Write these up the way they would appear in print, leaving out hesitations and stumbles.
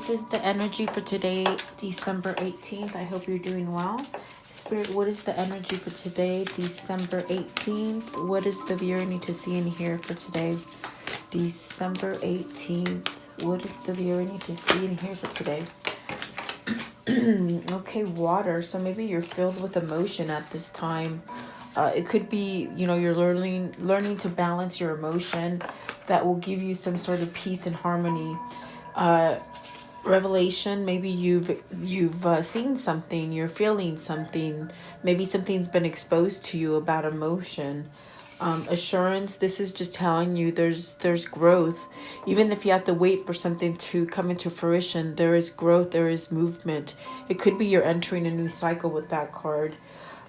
This is the energy for today, December 18th. I hope you're doing well. Spirit, what is the energy for today, December 18th? What is the viewer need to see and hear for today, December 18th? What is the viewer need to see and hear for today? Okay, water. So maybe you're filled with emotion at this time. It could be, you're learning to balance your emotion that will give you some sort of peace and harmony. Revelation, maybe you've seen something, you're feeling something, maybe something's been exposed to you about emotion. Assurance, this is just telling you there's growth. Even if you have to wait for something to come into fruition, there is growth, there is movement. It could be you're entering a new cycle with that card.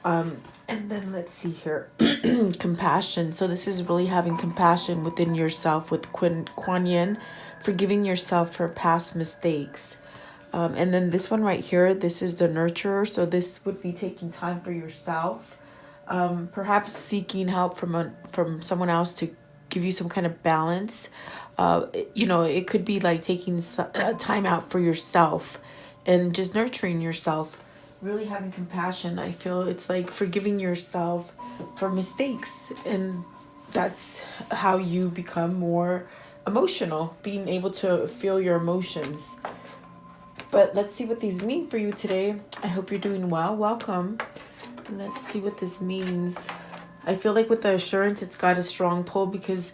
And then let's see here. Compassion. So this is really having compassion within yourself with Kuan Yin, forgiving yourself for past mistakes. And then this one right here, this is the nurturer. So this would be taking time for yourself. Perhaps seeking help from someone else to give you some kind of balance. It could be like taking time out for yourself and just nurturing yourself. Really having compassion. I feel it's like forgiving yourself for mistakes, and that's how you become more emotional, being able to feel your emotions. But let's see what these mean for you today. I hope you're doing well. Welcome. Let's see what this means. I feel like with the assurance, it's got a strong pull because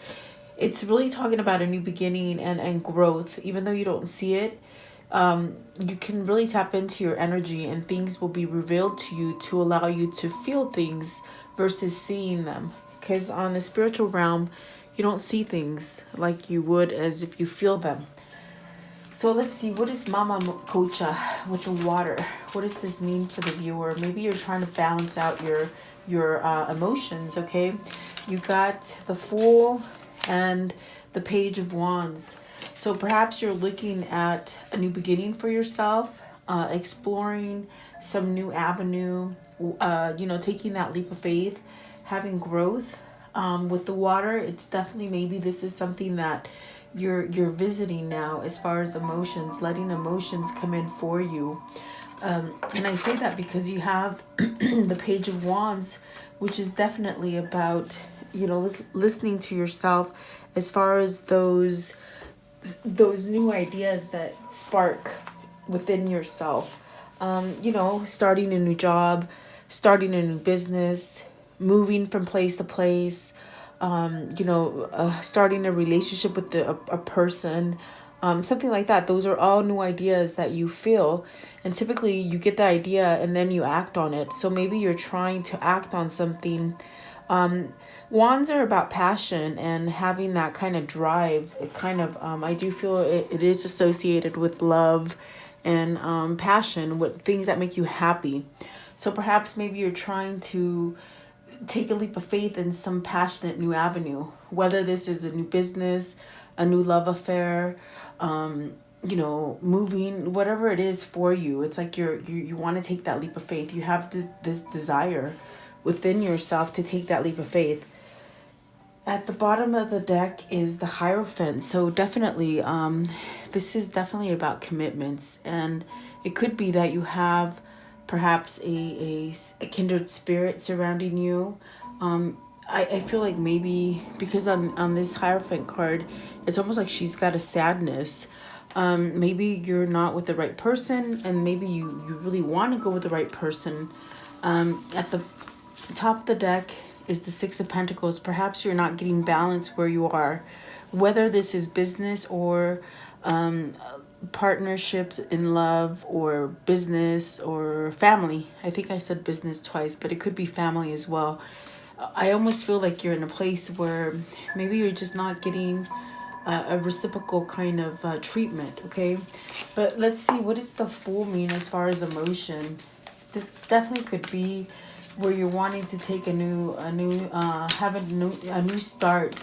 it's really talking about a new beginning and growth. Even though you don't see it, you can really tap into your energy and things will be revealed to you to allow you to feel things versus seeing them. Because on the spiritual realm, you don't see things like you would as if you feel them. So let's see, what is Mama Kocha with the water? What does this mean for the viewer? Maybe you're trying to balance out your emotions, okay? You got the Fool and the Page of Wands. So perhaps you're looking at a new beginning for yourself, exploring some new avenue, taking that leap of faith, having growth. With the water, it's definitely maybe this is something that you're visiting now as far as emotions, letting emotions come in for you. And I say that because you have the Page of Wands, which is definitely about, listening to yourself as far as those new ideas that spark within yourself. Starting a new job, starting a new business, moving from place to place, starting a relationship with a person, something like that. Those are all new ideas that you feel. And typically you get the idea and then you act on it. So maybe you're trying to act on something. Wands are about passion and having that kind of drive. It kind of, I do feel it is associated with love and passion, with things that make you happy. So perhaps maybe you're trying to take a leap of faith in some passionate new avenue, whether this is a new business, a new love affair, moving, whatever it is for you. It's like you want to take that leap of faith. You have this desire within yourself to take that leap of faith. At the bottom of the deck is the Hierophant. So definitely, this is definitely about commitments. And it could be that you have perhaps a kindred spirit surrounding you. I feel like maybe because on this Hierophant card, it's almost like she's got a sadness. Maybe you're not with the right person, and maybe you really want to go with the right person. At the top of the deck is the Six of Pentacles. Perhaps you're not getting balance where you are, whether this is business or partnerships in love or business or family. I think I said business twice, but it could be family as well. I almost feel like you're in a place where maybe you're just not getting a reciprocal kind of treatment, okay? But let's see, what does the Fool mean as far as emotion? This definitely could be where you're wanting to take a new start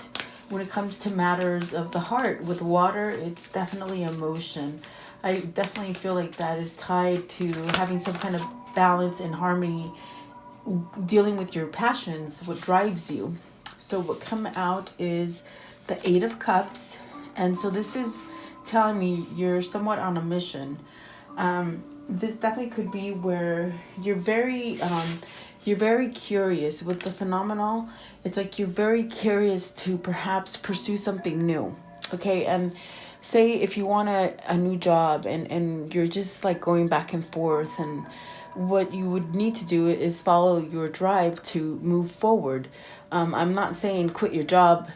when it comes to matters of the heart. With water, it's definitely emotion. I definitely feel like that is tied to having some kind of balance and harmony, dealing with your passions, what drives you. So what come out is the Eight of Cups. And so this is telling me you're somewhat on a mission. This definitely could be where you're very curious with the phenomenal. It's like you're very curious to perhaps pursue something new. Okay, and say if you want a new job, and you're just like going back and forth, and what you would need to do is follow your drive to move forward. I'm not saying quit your job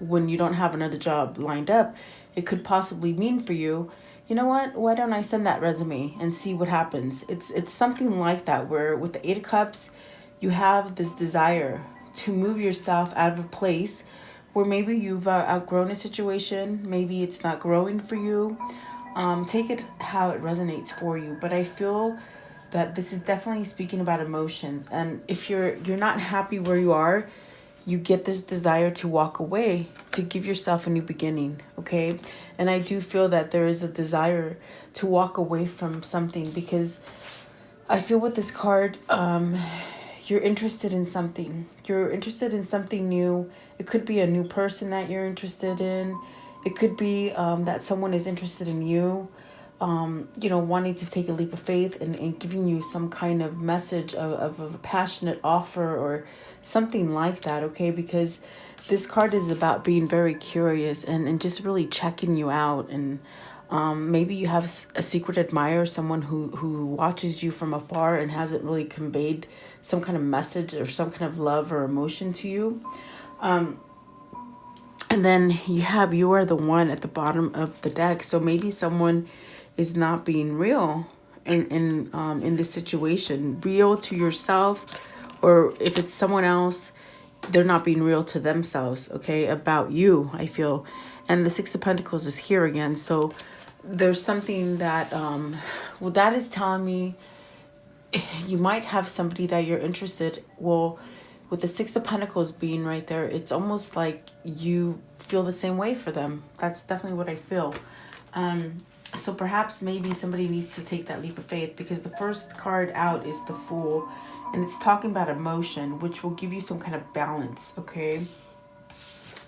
when you don't have another job lined up. It could possibly mean for you, you know what, why don't I send that resume and see what happens. It's something like that, where with the Eight of Cups, you have this desire to move yourself out of a place where maybe you've outgrown a situation, maybe it's not growing for you. Take it how it resonates for you, but I feel that this is definitely speaking about emotions. And if you're not happy where you are, you get this desire to walk away, to give yourself a new beginning. Okay, and I do feel that there is a desire to walk away from something, because I feel with this card, you're interested in something. You're interested in something new. It could be a new person that you're interested in. It could be that someone is interested in you, wanting to take a leap of faith, and giving you some kind of message of a passionate offer or something like that, okay? Because this card is about being very curious, and just really checking you out. And maybe you have a secret admirer, someone who watches you from afar and hasn't really conveyed some kind of message or some kind of love or emotion to you. And then you are the one at the bottom of the deck. So maybe someone is not being real in this situation, real to yourself, or if it's someone else, they're not being real to themselves, okay, about you, I feel. And the Six of Pentacles is here again. So there's something that, that is telling me you might have somebody that you're interested. Well, with the Six of Pentacles being right there, it's almost like you feel the same way for them. That's definitely what I feel. So perhaps maybe somebody needs to take that leap of faith, because the first card out is the Fool, and it's talking about emotion, which will give you some kind of balance, okay?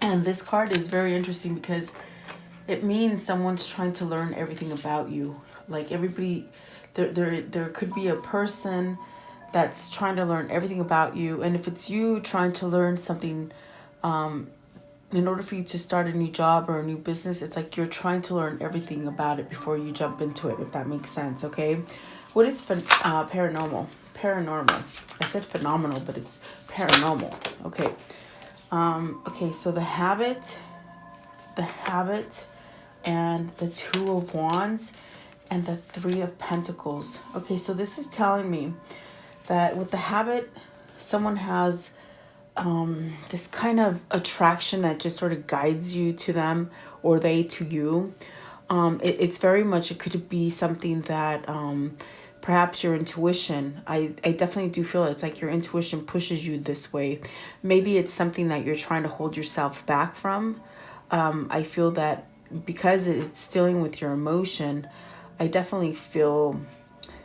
And this card is very interesting because it means someone's trying to learn everything about you. Like everybody, there could be a person that's trying to learn everything about you. And if it's you trying to learn something, in order for you to start a new job or a new business, it's like you're trying to learn everything about it before you jump into it, if that makes sense, okay? What is paranormal? Paranormal. I said phenomenal, but it's paranormal. Okay. Okay, so the habit, and the Two of Wands, and the Three of Pentacles. Okay, so this is telling me that with the habit, someone has this kind of attraction that just sort of guides you to them, or they to you. It's very much, it could be something that perhaps your intuition, I definitely do feel it's like your intuition pushes you this way. Maybe it's something that you're trying to hold yourself back from. I feel that because it's dealing with your emotion, I definitely feel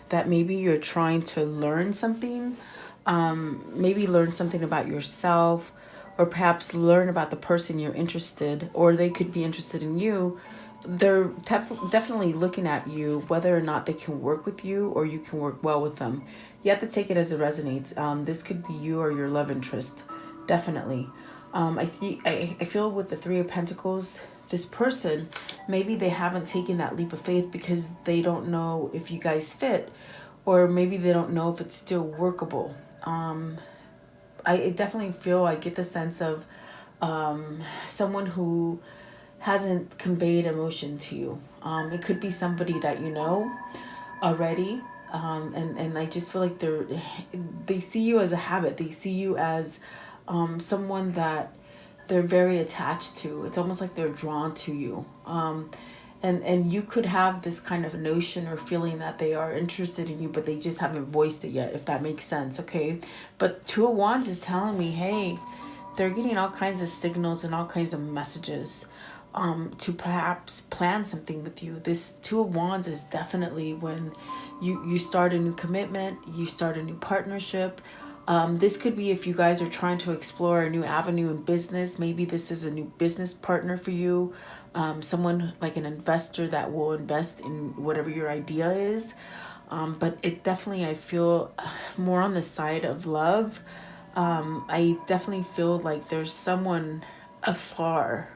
that maybe you're trying to learn something. Maybe learn something about yourself, or perhaps learn about the person you're interested, or they could be interested in you. They're definitely looking at you, whether or not they can work with you or you can work well with them. You have to take it as it resonates. This could be you or your love interest, definitely. I feel with the Three of Pentacles, this person, maybe they haven't taken that leap of faith because they don't know if you guys fit, or maybe they don't know if it's still workable. I definitely feel, I get the sense of someone who hasn't conveyed emotion to you. It could be somebody that you know already, and I just feel like they see you as a habit. They see you as someone that they're very attached to. It's almost like they're drawn to you. And you could have this kind of notion or feeling that they are interested in you, but they just haven't voiced it yet, if that makes sense, okay? But Two of Wands is telling me, hey, they're getting all kinds of signals and all kinds of messages to perhaps plan something with you. This Two of Wands is definitely when you start a new commitment, you start a new partnership. This could be if you guys are trying to explore a new avenue in business. Maybe this is a new business partner for you. Someone like an investor that will invest in whatever your idea is. But it definitely, I feel more on the side of love. I definitely feel like there's someone afar.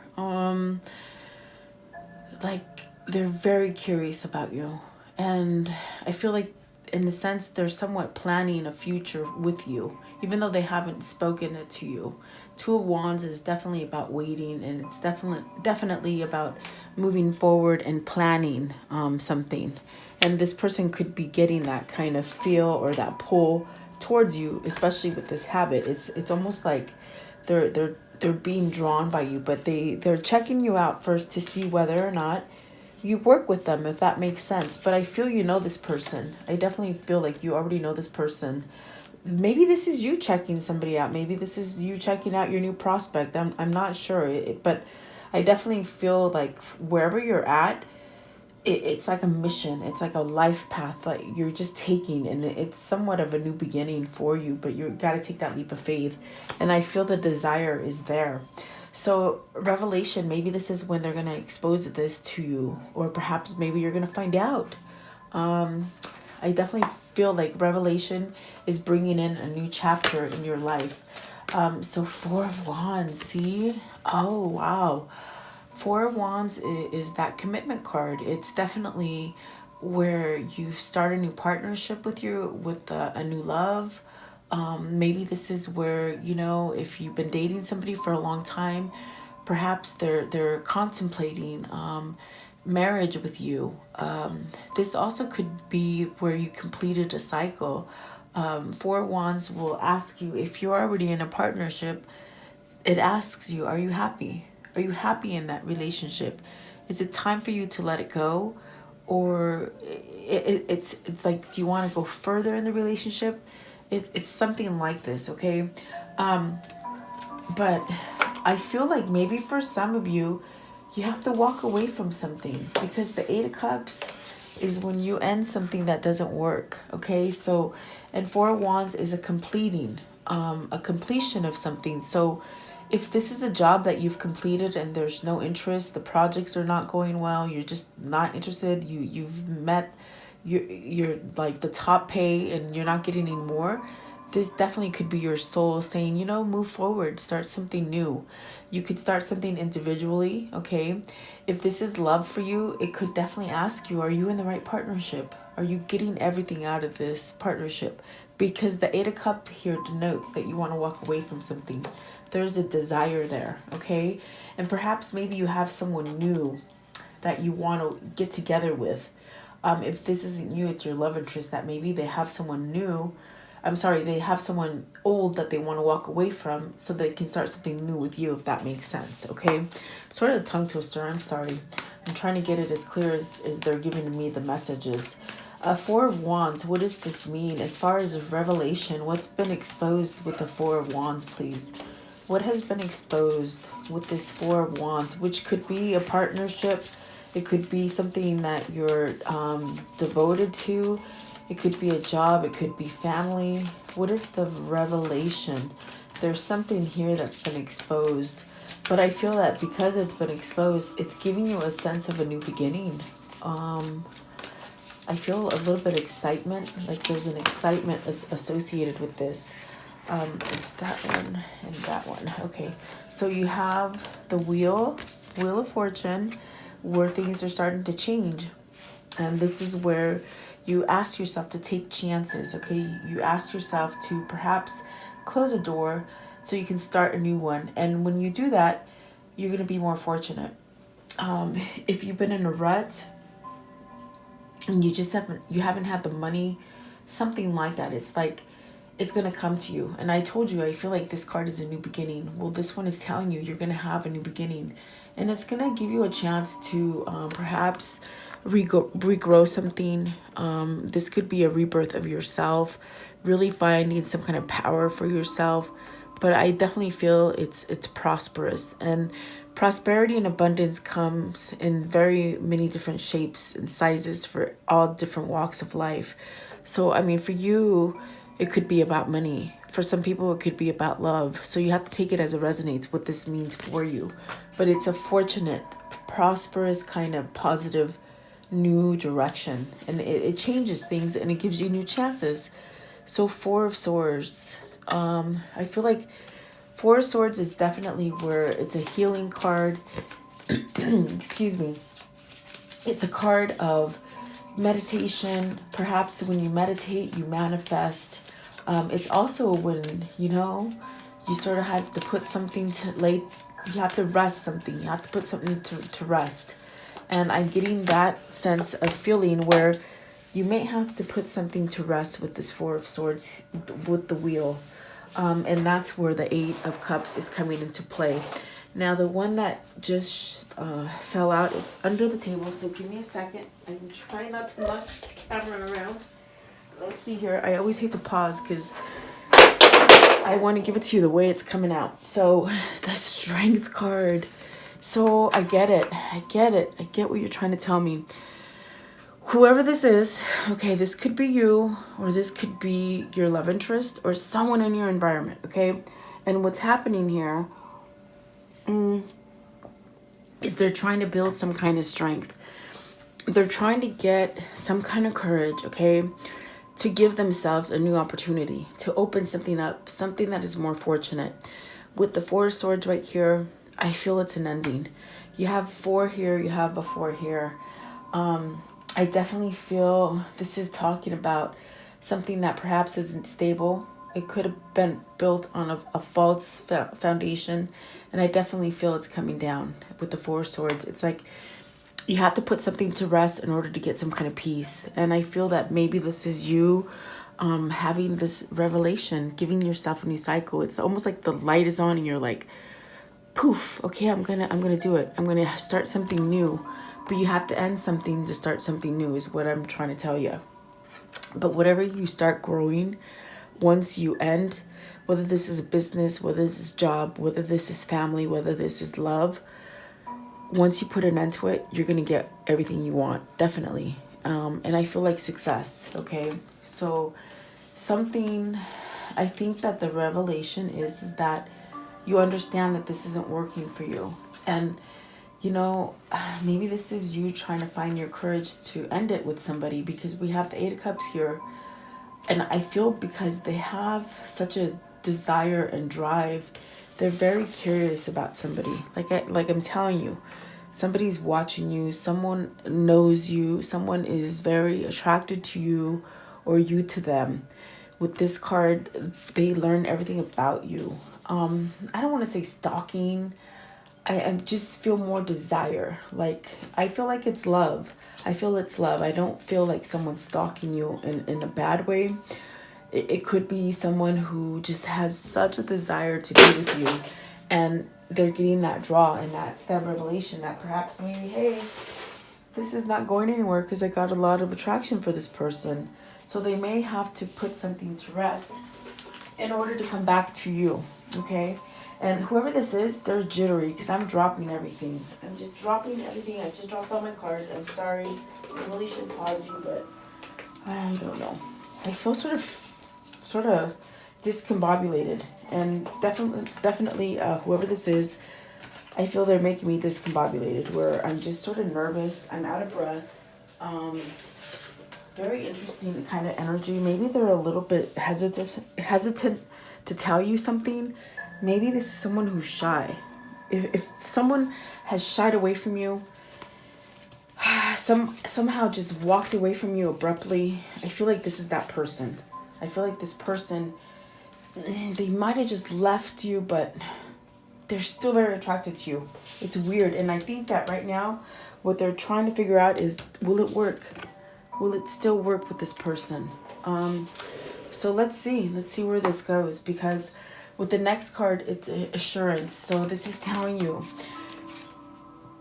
Like they're very curious about you. And I feel like in a sense they're somewhat planning a future with you, even though they haven't spoken it to you. Two of Wands is definitely about waiting, and it's definitely about moving forward and planning something. And this person could be getting that kind of feel or that pull towards you, especially with this habit. It's almost like they're being drawn by you, but they're checking you out first to see whether or not you work with them, if that makes sense. But I feel you know this person. I definitely feel like you already know this person. Maybe this is you checking somebody out. Maybe this is you checking out your new prospect. I'm not sure, but I definitely feel like wherever you're at, it's like a mission. It's like a life path that you're just taking, and it's somewhat of a new beginning for you, but you got to take that leap of faith. And I feel the desire is there. So revelation, maybe this is when they're going to expose this to you, or perhaps maybe you're going to find out. I definitely feel like revelation is bringing in a new chapter in your life. So Four of Wands, see? Oh, wow. Four of Wands is that commitment card. It's definitely where you start a new partnership with a new love. Maybe this is where, if you've been dating somebody for a long time, perhaps they're contemplating marriage with you. This also could be where you completed a cycle. Four of Wands will ask you if you're already in a partnership. It asks you, are you happy? Are you happy in that relationship? Is it time for you to let it go? Or it's like, do you want to go further in the relationship? It's something like this, okay? But I feel like maybe for some of you, you have to walk away from something, because the Eight of Cups is when you end something that doesn't work, okay? So, and Four of Wands is a completion of something. So if this is a job that you've completed and there's no interest, the projects are not going well, you're just not interested, you've met you're like the top pay and you're not getting any more, this definitely could be your soul saying, move forward, start something new. You could start something individually, okay? If this is love for you, it could definitely ask you, are you in the right partnership? Are you getting everything out of this partnership? Because the Eight of Cups here denotes that you want to walk away from something. There's a desire there, okay? And perhaps maybe you have someone new that you want to get together with. If this isn't you, it's your love interest, that maybe they have someone new. They have someone old that they want to walk away from so they can start something new with you, if that makes sense, okay? Sort of a tongue twister, I'm sorry. I'm trying to get it as clear as they're giving me the messages. Four of Wands, what does this mean? As far as revelation, what's been exposed with the Four of Wands, please? What has been exposed with this Four of Wands, which could be a partnership. It could be something that you're devoted to. It could be a job. It could be family. What is the revelation? There's something here that's been exposed. But I feel that because it's been exposed, it's giving you a sense of a new beginning. I feel a little bit of excitement. Like there's an excitement associated with this. It's that one and that one. Okay. So you have the Wheel of Fortune, where things are starting to change. And this is where you ask yourself to take chances, okay? You ask yourself to perhaps close a door so you can start a new one. And when you do that, you're going to be more fortunate. If you've been in a rut and you haven't had the money, something like that, it's like it's going to come to you. And I told you, I feel like this card is a new beginning. Well, this one is telling you you're going to have a new beginning. And it's going to give you a chance to perhaps regrow something. This could be a rebirth of yourself, really finding some kind of power for yourself. But I definitely feel it's prosperous. And prosperity and abundance comes in very many different shapes and sizes for all different walks of life. So, I mean, for you, It could be about money. For some people, it could be about love. So you have to take it as it resonates, what this means for you. But it's a fortunate, prosperous, kind of positive new direction. And it changes things and it gives you new chances. So Four of Swords. I feel like Four of Swords is definitely where it's a healing card. Excuse me. It's a card of meditation. Perhaps when you meditate, you manifest. It's also when, you sort of have to put something you have to rest something. You have to put something to rest. And I'm getting that sense of feeling where you may have to put something to rest with this Four of Swords, with the wheel. And that's where the Eight of Cups is coming into play. Now, the one that just fell out, it's under the table, so give me a second. I'm trying not to knock the camera around. Let's see here. I always hate to pause because I want to give it to you the way it's coming out. So, the Strength card. So, I get it. I get what you're trying to tell me. Whoever this is, okay, this could be you, or this could be your love interest, or someone in your environment, okay? And what's happening here is they're trying to build some kind of strength. They're trying to get some kind of courage, okay, to give themselves a new opportunity, to open something up, something that is more fortunate. With the Four of Swords right here, I feel it's an ending. You have 4 here, you have a 4 here. I definitely feel this is talking about something that perhaps isn't stable. It could have been built on a false foundation. And I definitely feel it's coming down with the Four of Swords. It's like you have to put something to rest in order to get some kind of peace. And I feel that maybe this is you having this revelation, giving yourself a new cycle. It's almost like the light is on and you're like, poof, okay, I'm gonna do it. I'm gonna start something new. But you have to end something to start something new is what I'm trying to tell you. But whatever you start growing, once you end, whether this is a business, whether this is job, whether this is family, whether this is love, once you put an end to it, you're going to get everything you want, definitely. And I feel like success, okay? So something, I think that the revelation is that you understand that this isn't working for you. And maybe this is you trying to find your courage to end it with somebody, because we have the Eight of Cups here. And I feel because they have such a desire and drive, they're very curious about somebody. Like I'm telling you, somebody's watching you, someone knows you, someone is very attracted to you or you to them. With this card, they learn everything about you. I don't want to say stalking. I just feel more desire. Like, I feel like it's love. I feel it's love. I don't feel like someone's stalking you in a bad way. It could be someone who just has such a desire to be with you, and they're getting that draw, and that's that revelation that perhaps maybe, hey, this is not going anywhere because I got a lot of attraction for this person. So they may have to put something to rest in order to come back to you, okay? And whoever this is, they're jittery because I'm dropping everything. I'm just dropping everything. I just dropped all my cards. I'm sorry. I really should pause you, but I don't know. I feel sort of discombobulated. And definitely, whoever this is, I feel they're making me discombobulated, where I'm just sort of nervous. I'm out of breath. Very interesting kind of energy. Maybe they're a little bit hesitant to tell you something. Maybe this is someone who's shy. If someone has shied away from you, somehow just walked away from you abruptly, I feel like this is that person. I feel like this person, they might have just left you, but they're still very attracted to you. It's weird. And I think that right now, what they're trying to figure out is, will it work? Will it still work with this person? So let's see where this goes, because with the next card, it's assurance. So this is telling you,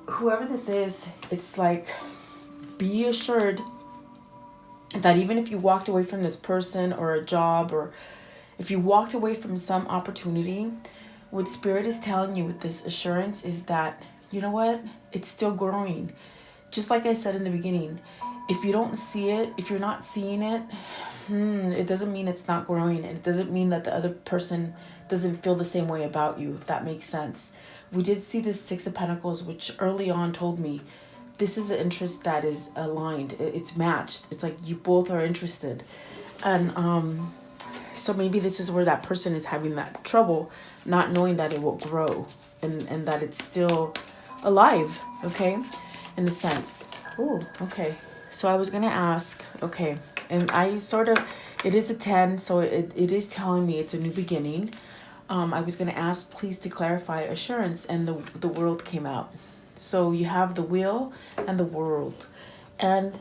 whoever this is, it's like, be assured that even if you walked away from this person or a job, or if you walked away from some opportunity, what Spirit is telling you with this assurance is that, you know what, it's still growing. Just like I said in the beginning, if you don't see it, if you're not seeing it, It doesn't mean it's not growing. It doesn't mean that the other person doesn't feel the same way about you, if that makes sense. We did see this Six of Pentacles, which early on told me this is an interest that is aligned. It's matched. It's like you both are interested. And so maybe this is where that person is having that trouble, not knowing that it will grow and that it's still alive, okay, in a sense. Ooh, okay. So I was going to ask, okay, and I sort of, it is a 10, so it is telling me it's a new beginning. I was going to ask, please, to clarify assurance, and the world came out. So you have the wheel and the world. And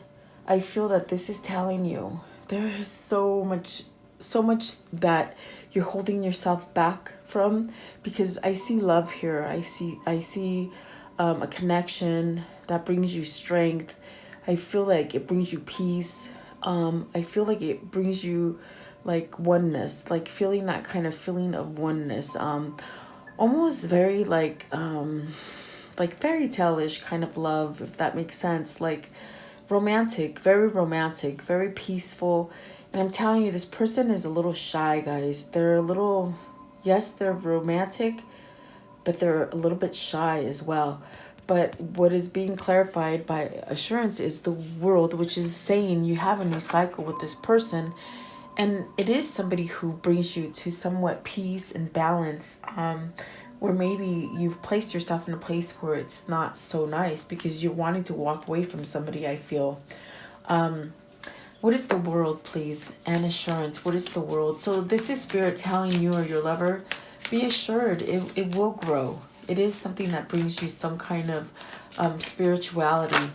I feel that this is telling you there is so much that you're holding yourself back from, because I see love here. I see a connection that brings you strength. I feel like it brings you peace. I feel like it brings you like oneness, like feeling that kind of feeling of oneness. Almost very like fairy tale-ish kind of love, if that makes sense. Like romantic, very peaceful. And I'm telling you, this person is a little shy, guys. They're a little, yes, they're romantic, but they're a little bit shy as well. But what is being clarified by assurance is the world, which is saying you have a new cycle with this person. And it is somebody who brings you to somewhat peace and balance, where maybe you've placed yourself in a place where it's not so nice because you're wanting to walk away from somebody, I feel. What is the world, please? And assurance. What is the world? So this is spirit telling you or your lover, be assured it will grow. It is something that brings you some kind of spirituality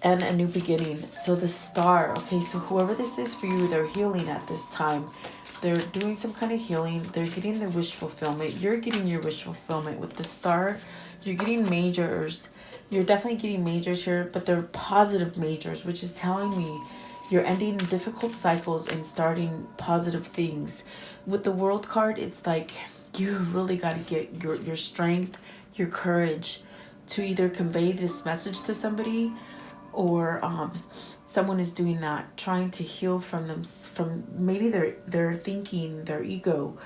and a new beginning. So the star, okay, so whoever this is for you, they're healing at this time. They're doing some kind of healing. They're getting their wish fulfillment. You're getting your wish fulfillment with the star. You're getting majors. You're definitely getting majors here, but they're positive majors, which is telling me you're ending difficult cycles and starting positive things. With the world card, it's like you really got to get your strength, your courage to either convey this message to somebody, or someone is doing that, trying to heal from them, from maybe their thinking, their ego,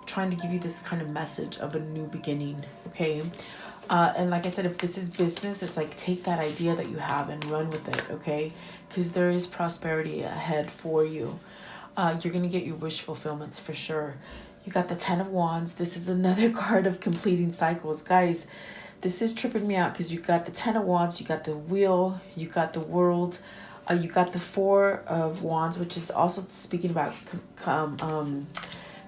trying to give you this kind of message of a new beginning, okay? And like I said, if this is business, it's like take that idea that you have and run with it, okay? Because there is prosperity ahead for you. You're going to get your wish fulfillments for sure. You got the 10 of Wands. This is another card of completing cycles. Guys, this is tripping me out because you got the 10 of Wands, you got the wheel, you got the world, you got the 4 of Wands, which is also speaking about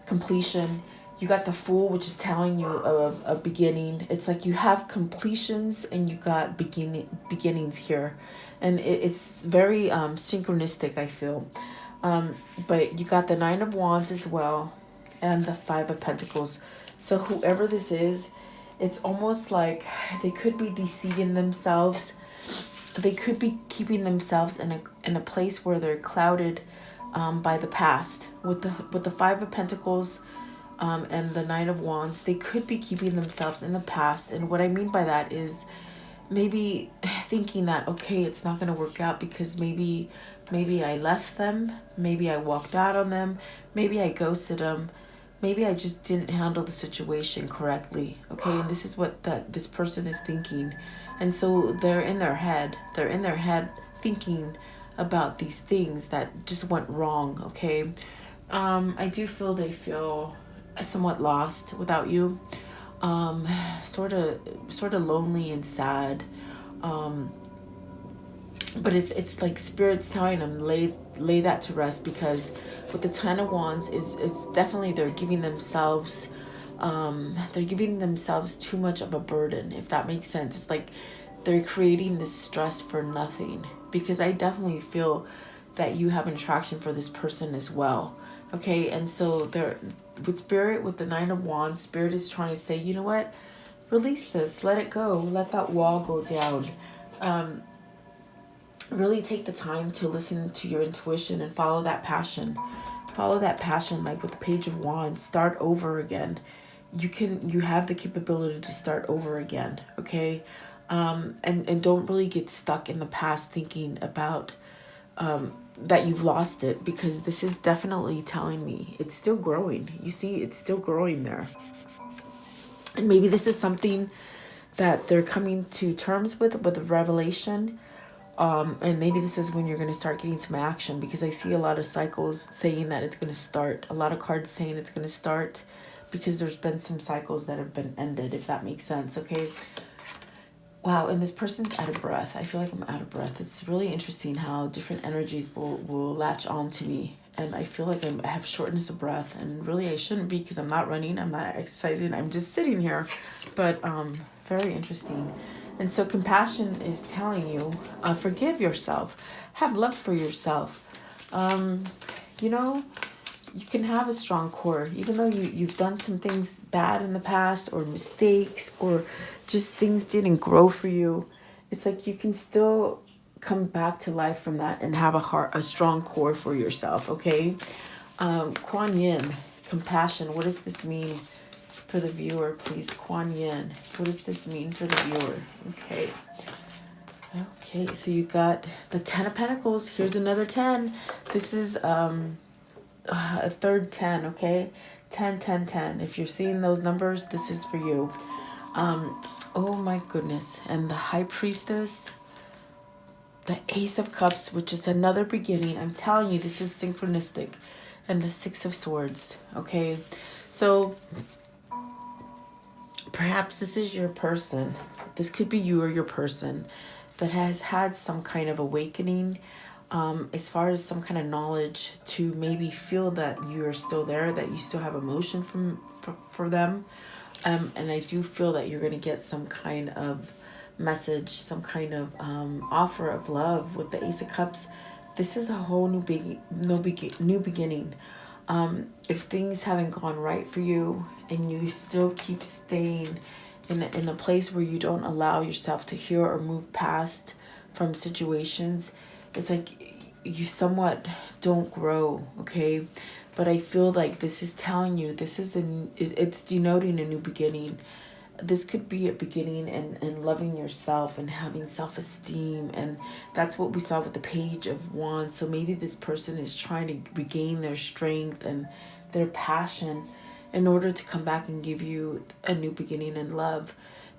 completion. You got the Fool, which is telling you of a beginning. It's like you have completions and you got beginnings here. And it's very synchronistic, I feel. But you got the 9 of Wands as well, and the 5 of Pentacles. So whoever this is, it's almost like they could be deceiving themselves. They could be keeping themselves in a place where they're clouded by the past. With the 5 of Pentacles and the 9 of Wands, they could be keeping themselves in the past. And what I mean by that is maybe thinking that, okay, it's not going to work out because maybe I left them, maybe I walked out on them, maybe I ghosted them, maybe I just didn't handle the situation correctly, okay? And this is what this person is thinking. And so they're in their head thinking about these things that just went wrong, okay? I do feel they feel somewhat lost without you, sort of lonely and sad, but it's like spirit's telling them lay that to rest, because with the 10 of Wands it's definitely they're giving themselves too much of a burden, if that makes sense. It's like they're creating this stress for nothing, because I definitely feel that you have an attraction for this person as well, okay? And so they're with spirit, with the 9 of Wands, spirit is trying to say, you know what, release this, let it go, let that wall go down. Really take the time to listen to your intuition and follow that passion. Like with the Page of Wands, start over again. You have the capability to start over again, okay? And don't really get stuck in the past thinking about that you've lost it, because this is definitely telling me it's still growing. You see, it's still growing there. And maybe this is something that they're coming to terms with a revelation. And maybe this is when you're going to start getting some action, because I see a lot of cycles saying that it's going to start. A lot of cards saying it's going to start, because there's been some cycles that have been ended, if that makes sense. Okay. Wow. And this person's out of breath. I feel like I'm out of breath. It's really interesting how different energies will latch on to me. And I feel like I have shortness of breath, and really I shouldn't be, because I'm not running, I'm not exercising, I'm just sitting here. But very interesting. And so compassion is telling you, forgive yourself, have love for yourself. You know, you can have a strong core, even though you've done some things bad in the past, or mistakes, or just things didn't grow for you. It's like you can still come back to life from that and have a strong core for yourself. Okay. Kuan Yin, compassion. What does this mean for the viewer, please? Kuan Yin. What does this mean for the viewer? Okay. Okay, so you got the 10 of Pentacles. Here's another 10. This is a third 10, okay? 10, 10, 10. If you're seeing those numbers, this is for you. Oh my goodness. And the High Priestess, the Ace of Cups, which is another beginning. I'm telling you, this is synchronistic. And the Six of Swords, okay? So perhaps this is your person. This could be you or your person that has had some kind of awakening, as far as some kind of knowledge, to maybe feel that you are still there, that you still have emotion for them. And I do feel that you're going to get some kind of message, some kind of offer of love with the Ace of Cups. This is a whole new beginning. If things haven't gone right for you, and you still keep staying in a place where you don't allow yourself to heal or move past from situations, it's like you somewhat don't grow, okay? But I feel like this is telling you, this is it's denoting a new beginning. This could be a beginning in loving yourself and having self-esteem, and that's what we saw with the Page of Wands. So maybe this person is trying to regain their strength and their passion in order to come back and give you a new beginning in love.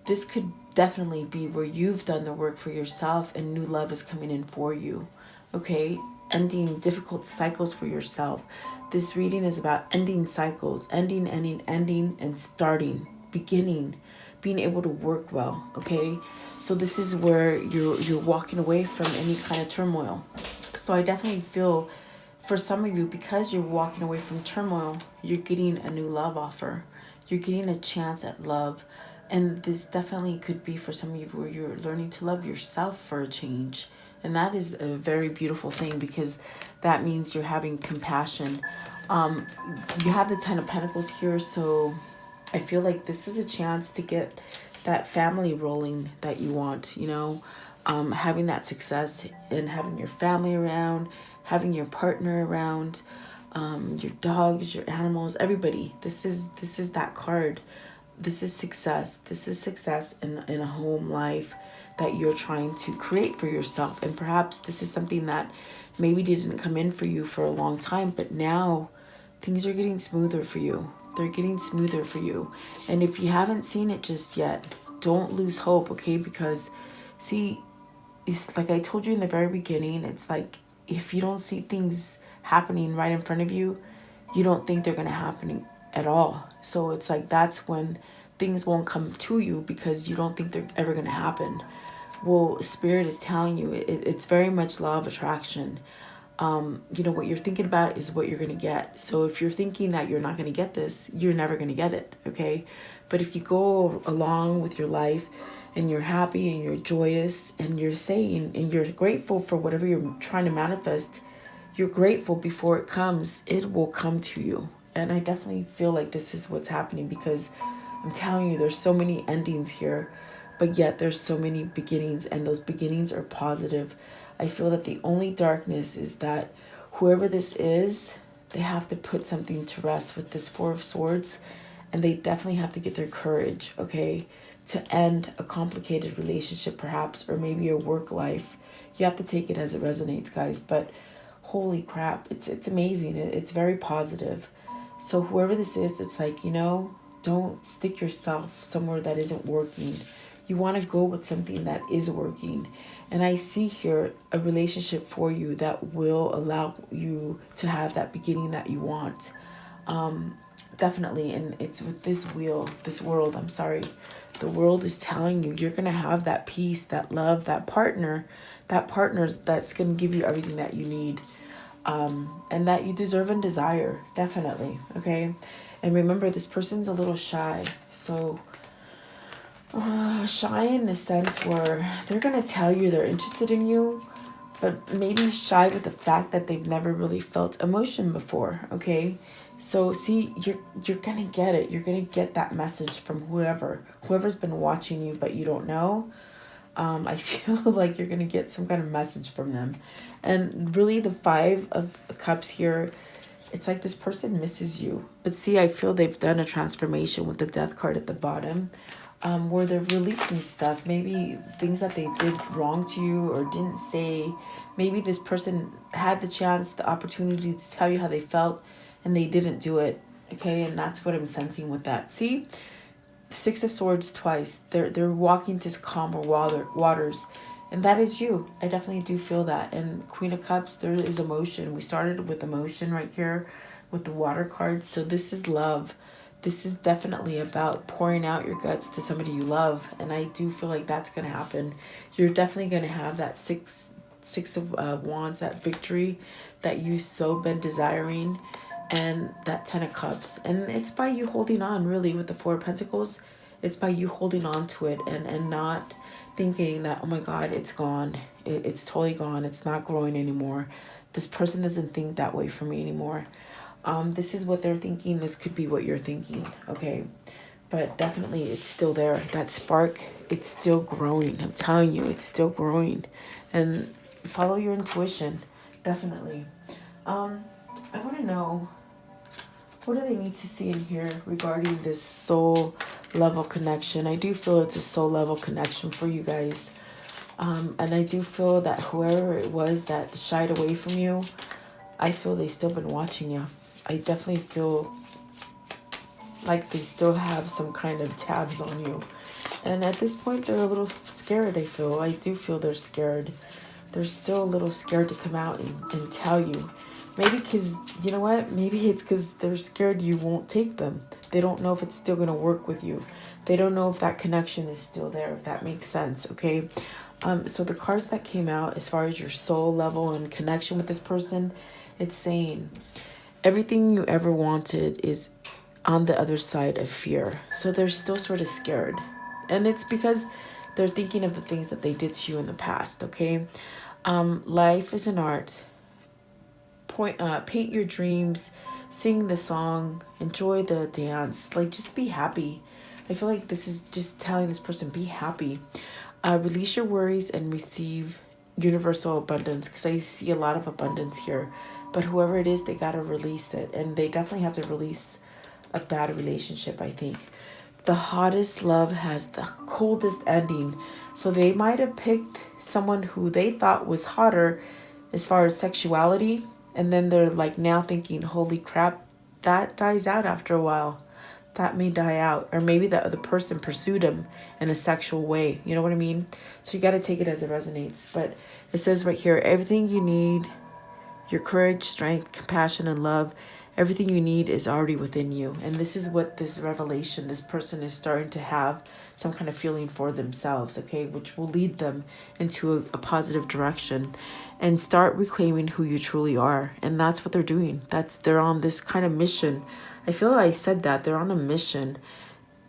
This could definitely be where you've done the work for yourself and new love is coming in for you, okay? Ending difficult cycles for yourself. This reading is about ending cycles, ending, and starting, beginning, being able to work well, okay? So this is where you're walking away from any kind of turmoil. So I definitely feel for some of you, because you're walking away from turmoil, you're getting a new love offer. You're getting a chance at love. And this definitely could be for some of you where you're learning to love yourself for a change. And that is a very beautiful thing, because that means you're having compassion. You have the 10 of Pentacles here, so I feel like this is a chance to get that family rolling that you want, you know, having that success and having your family around, having your partner around, your dogs, your animals, everybody. This is that card. This is success. This is success in a home life that you're trying to create for yourself. And perhaps this is something that maybe didn't come in for you for a long time, but now things are getting smoother for you. They're getting smoother for you. And if you haven't seen it just yet, don't lose hope, okay? Because, see, it's like I told you in the very beginning, it's like if you don't see things happening right in front of you, you don't think they're going to happen at all. So it's like that's when things won't come to you, because you don't think they're ever going to happen. Well, Spirit is telling you, it's very much law of attraction. You know, what you're thinking about is what you're going to get. So if you're thinking that you're not going to get this, you're never going to get it, okay? But if you go along with your life and you're happy and you're joyous and you're saying and you're grateful for whatever you're trying to manifest, you're grateful before it comes, it will come to you. And I definitely feel like this is what's happening, because I'm telling you, there's so many endings here, but yet there's so many beginnings, and those beginnings are positive. I feel that the only darkness is that whoever this is, they have to put something to rest with this Four of Swords, and they definitely have to get their courage, okay, to end a complicated relationship perhaps, or maybe a work life. You have to take it as it resonates, guys. But Holy crap. It's amazing. It's very positive. So whoever this is, it's like, don't stick yourself somewhere that isn't working. You want to go with something that is working. And I see here a relationship for you that will allow you to have that beginning that you want. Definitely. And it's with this world, I'm sorry. The world is telling you you're going to have that peace, that love, that partner's that's going to give you everything that you need. And that you deserve and desire. Definitely. Okay. And remember, this person's a little shy. So shy in the sense where they're going to tell you they're interested in you, but maybe shy with the fact that they've never really felt emotion before. Okay. So see, you're going to get it. You're going to get that message from whoever's been watching you, but you don't know. I feel like you're going to get some kind of message from them. And really the 5 of Cups here, it's like this person misses you. But see, I feel they've done a transformation with the Death card at the bottom, where they're releasing stuff. Maybe things that they did wrong to you or didn't say. Maybe this person had the chance, the opportunity to tell you how they felt, and they didn't do it. Okay, and that's what I'm sensing with that. See? 6 of Swords twice. They're walking to calmer waters. And that is you. I definitely do feel that. And Queen of Cups, there is emotion. We started with emotion right here with the water card. So this is love. This is definitely about pouring out your guts to somebody you love. And I do feel like that's going to happen. You're definitely going to have that six of Wands, that victory that you so been desiring. And that 10 of Cups. And it's by you holding on, really, with the 4 of Pentacles. It's by you holding on to it and not thinking that, oh my God, it's gone. It's totally gone. It's not growing anymore. This person doesn't think that way for me anymore. This is what they're thinking. This could be what you're thinking, okay? But definitely it's still there. That spark, it's still growing. I'm telling you, it's still growing. And follow your intuition, definitely. I want to know, what do they need to see in here regarding this soul level connection? I do feel it's a soul level connection for you guys. And I do feel that whoever it was that shied away from you, I feel they still been watching you. I definitely feel like they still have some kind of tabs on you. And at this point, they're a little scared, I feel. I do feel they're scared. They're still a little scared to come out and tell you. Maybe because, you know what? Maybe it's because they're scared you won't take them. They don't know if it's still going to work with you. They don't know if that connection is still there, if that makes sense, okay? So the cards that came out as far as your soul level and connection with this person, it's saying everything you ever wanted is on the other side of fear. So they're still sort of scared. And it's because they're thinking of the things that they did to you in the past, okay? Life is an art. Paint your dreams, sing the song, enjoy the dance, like just be happy. I feel like this is just telling this person, be happy. Release your worries and receive universal abundance, because I see a lot of abundance here. But whoever it is, they got to release it. And they definitely have to release a bad relationship, I think. The hottest love has the coldest ending. So they might have picked someone who they thought was hotter as far as sexuality. And then they're like now thinking, holy crap, that dies out after a while. That may die out. Or maybe the other person pursued him in a sexual way. You know what I mean? So you got to take it as it resonates. But it says right here, everything you need, your courage, strength, compassion, and love, everything you need is already within you. And this is what this revelation, this person is starting to have some kind of feeling for themselves, okay, which will lead them into a positive direction and start reclaiming who you truly are. And that's what they're doing. They're on this kind of mission. I feel like I said that they're on a mission,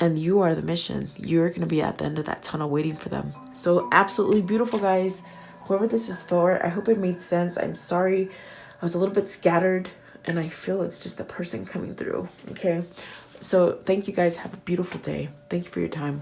and you are the mission. You're going to be at the end of that tunnel waiting for them. So absolutely beautiful, guys. Whoever this is for, I hope it made sense. I'm sorry I was a little bit scattered, and I feel it's just the person coming through, okay? So thank you guys. Have a beautiful day. Thank you for your time.